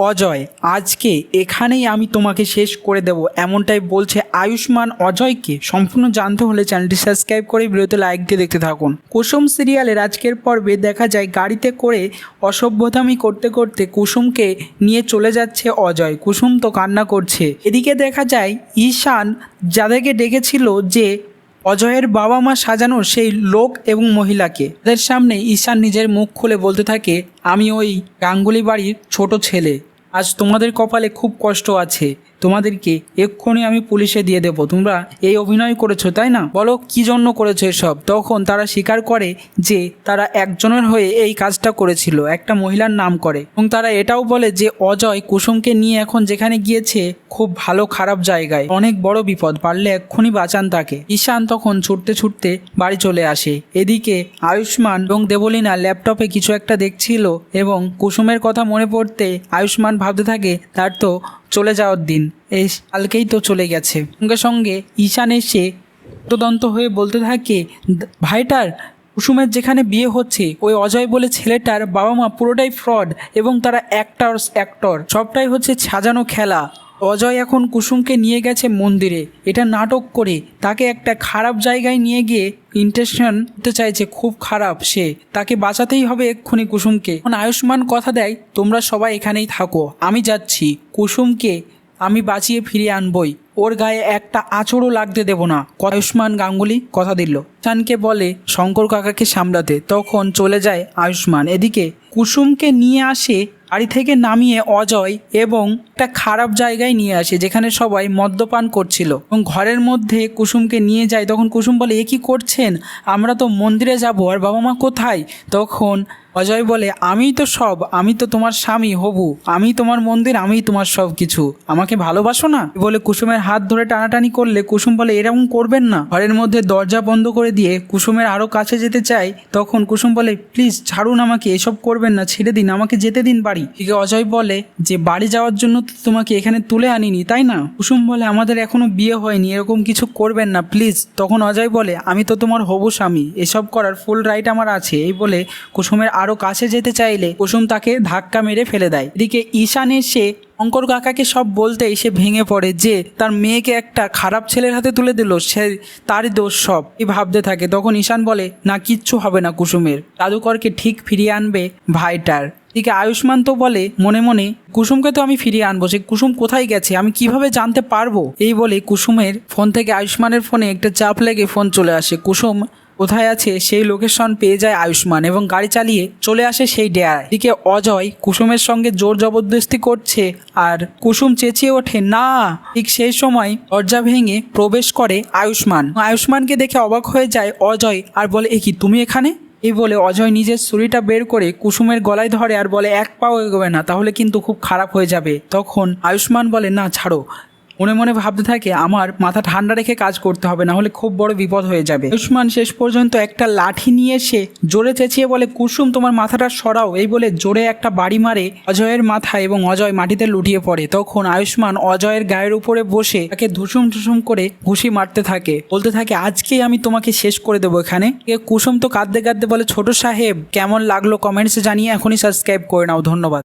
অজয়, আজকে এখানেই আমি তোমাকে শেষ করে দেব, এমনটাই বলছে আয়ুষ্মান অজয়কে। সম্পূর্ণ জানতে হলে চ্যানেলটি সাবস্ক্রাইব করে ভিডিওতে লাইক দিয়ে দেখতে থাকুন। কুসুম সিরিয়ালের আজকের পর্বে দেখা যায় গাড়িতে করে অসভ্যতামি করতে করতে কুসুমকে নিয়ে চলে যাচ্ছে অজয়। কুসুম তো কান্না করছে। এদিকে দেখা যায় ঈশান যাদেরকে ডেকেছিল যে অজয়ের বাবা মা সাজানো সেই লোক এবং মহিলাকে, তাদের সামনে ঈশান নিজের মুখ খুলে বলতে থাকে, আমি ওই গাঙ্গুলি বাড়ির ছোট ছেলে। আজ তোমাদের কপালে খুব কষ্ট আছে, তোমাদেরকে এক্ষুনি আমি পুলিশে দিয়ে দেবো। তোমরা এই অভিনয় করেছো তাই না, বলো কি জন্য করেছো এসব। তখন তারা স্বীকার করে যে তারা একজনের হয়ে এই কাজটা করেছিল, একটা মহিলার নাম করে, এবং তারা এটাও বলে যে অজয় কুসুমকে নিয়ে এখন যেখানে গিয়েছে খুব ভালো খারাপ জায়গায়, অনেক বড় বিপদ, পারলে এক্ষুনি বাঁচান তাকে। ঈশান তখন ছুটতে ছুটতে বাড়ি চলে আসে। এদিকে আয়ুষ্মান এবং দেবলীনা ল্যাপটপে কিছু একটা দেখছিল এবং কুসুমের কথা মনে পড়তে আয়ুষ্মান ভাবতে থাকে তার তো চলে যাওয়ার দিন, এই কালকেই তো চলে গেছে। সঙ্গে সঙ্গে ঈশান এসে তদন্ত হয়ে বলতে থাকে, ভাইটার কুসুমের যেখানে বিয়ে হচ্ছে ওই অজয় বলে ছেলেটার বাবা মা পুরোটাই ফ্রড এবং তারা অ্যাক্টর, সবটাই হচ্ছে সাজানো খেলা। অজয় এখন কুসুমকে নিয়ে গেছে মন্দিরে, এটা নাটক করে তাকে একটা খারাপ জায়গায় নিয়ে গিয়ে ইন্টেনশন হতে চাইছে, খুব খারাপ সে, তাকে বাঁচাতেই হবে এক্ষুনি কুসুমকে। এখন আয়ুষ্মান কথা দেয়, তোমরা সবাই এখানেই থাকো, আমি যাচ্ছি, কুসুমকে আমি বাঁচিয়ে ফিরিয়ে আনবই, ওর গায়ে একটা আঁচড়ও লাগতে দেব না। আয়ুষ্মান গাঙ্গুলি কথা দিল। ঈশানকে বলে শঙ্কর কাকাকে সামলাতে, তখন চলে যায় আয়ুষ্মান। এদিকে কুসুমকে নিয়ে আসে বাড়ি থেকে নামিয়ে অজয় এবং একটা খারাপ জায়গায় নিয়ে আসে যেখানে সবাই মদ্যপান করছিল, এবং ঘরের মধ্যে কুসুমকে নিয়ে যায়। তখন কুসুম বলে, এ কি করছেন, আমরা তো মন্দিরে যাব, আর বাবা মা কোথায়? তখন অজয় বলে, আমিই তো সব, আমি তো তোমার স্বামী হবু, আমি তোমার মন্দির, আমিই তোমার সব কিছু, আমাকে ভালোবাসো না? বলে কুসুমের হাত ধরে টানাটানি করলে কুসুম বলে, এরকম করবেন না। ঘরের মধ্যে দরজা বন্ধ করে দিয়ে কুসুমের আরও কাছে যেতে চায়। তখন কুসুম বলে, প্লিজ ছাড়ুন আমাকে, এসব করবেন না, ছেড়ে দিন, আমাকে যেতে দিন বাড়ি। এদিকে অজয় বলে যে বাড়ি যাওয়ার জন্য তো তোমাকে এখানে তুলে আনিনি তাই না? কুসুম বলে, আমাদের এখনো বিয়ে হয়নি, এরকম কিছু করবেন না প্লিজ। তখন অজয় বলে, আমি তো তোমার হবু স্বামী, এসব করার ফুল রাইট আমার আছে। এই বলে কুসুমের আরও কাছে যেতে চাইলে কুসুম তাকে ধাক্কা মেরে ফেলে দেয়। এদিকে ঈশান এসে শঙ্কর কাকাকে সব বলতে এসে ভেঙে পড়ে যে তার মেয়েকে একটা খারাপ ছেলের হাতে তুলে দিল, সে তারই দোষ সব, এই ভাবতে থাকে। তখন ঈশান বলে, না কিচ্ছু হবে না, কুসুমের জাদুকরকে ঠিক ফিরিয়ে আনবে ভাইটার। এদিকে আয়ুষ্মান তো বলে মনে মনে, কুসুমকে তো আমি ফিরিয়ে আনবো, সে কুসুম কোথায় গেছে আমি কিভাবে জানতে পারবো? এই বলে কুসুমের ফোন থেকে আয়ুষ্মানের ফোনে একটা চাপ লেগে ফোন চলে আসে। কুসুম কোথায় আছে সেই লোকেশন পেয়ে যায় আয়ুষ্মান এবং গাড়ি চালিয়ে চলে আসে সেই ডেরায়। এদিকে অজয় কুসুমের সঙ্গে জোর জবরদস্তি করছে আর কুসুম চেঁচিয়ে ওঠে না। ঠিক সেই সময় দরজা ভেঙে প্রবেশ করে আয়ুষ্মান। আয়ুষ্মানকে দেখে অবাক হয়ে যায় অজয় আর বলে, এ কি তুমি এখানে? এই বলে অজয় নিজের ছুরিটা বের করে কুসুমের গলায় ধরে আর বলে, এক পাও এগোবে না, তাহলে কিন্তু খুব খারাপ হয়ে যাবে। তখন আয়ুষ্মান বলে, না ছাড়ো। মনে মনে ভাবতে থাকে, আমার মাথা ঠান্ডা রেখে কাজ করতে হবে, না হলে খুব বড় বিপদ হয়ে যাবে। আয়ুষ্মান শেষ পর্যন্ত একটা লাঠি নিয়ে এসে জোরে চেঁচিয়ে বলে, কুসুম তোমার মাথাটা সরাও। এই বলে জোরে একটা বাড়ি মারে অজয়ের মাথায় এবং অজয় মাটিতে লুটিয়ে পড়ে। তখন আয়ুষ্মান অজয়ের গায়ের উপরে বসে তাকে ধুসুম ধুসুম করে ঘুষি মারতে থাকে, বলতে থাকে, আজকেই আমি তোমাকে শেষ করে দেবো এখানে। কুসুম তো কাঁদতে কাঁদতে বলে, ছোট সাহেব কেমন লাগলো কমেন্টসে জানিয়ে এখনই সাবস্ক্রাইব করে নাও, ধন্যবাদ।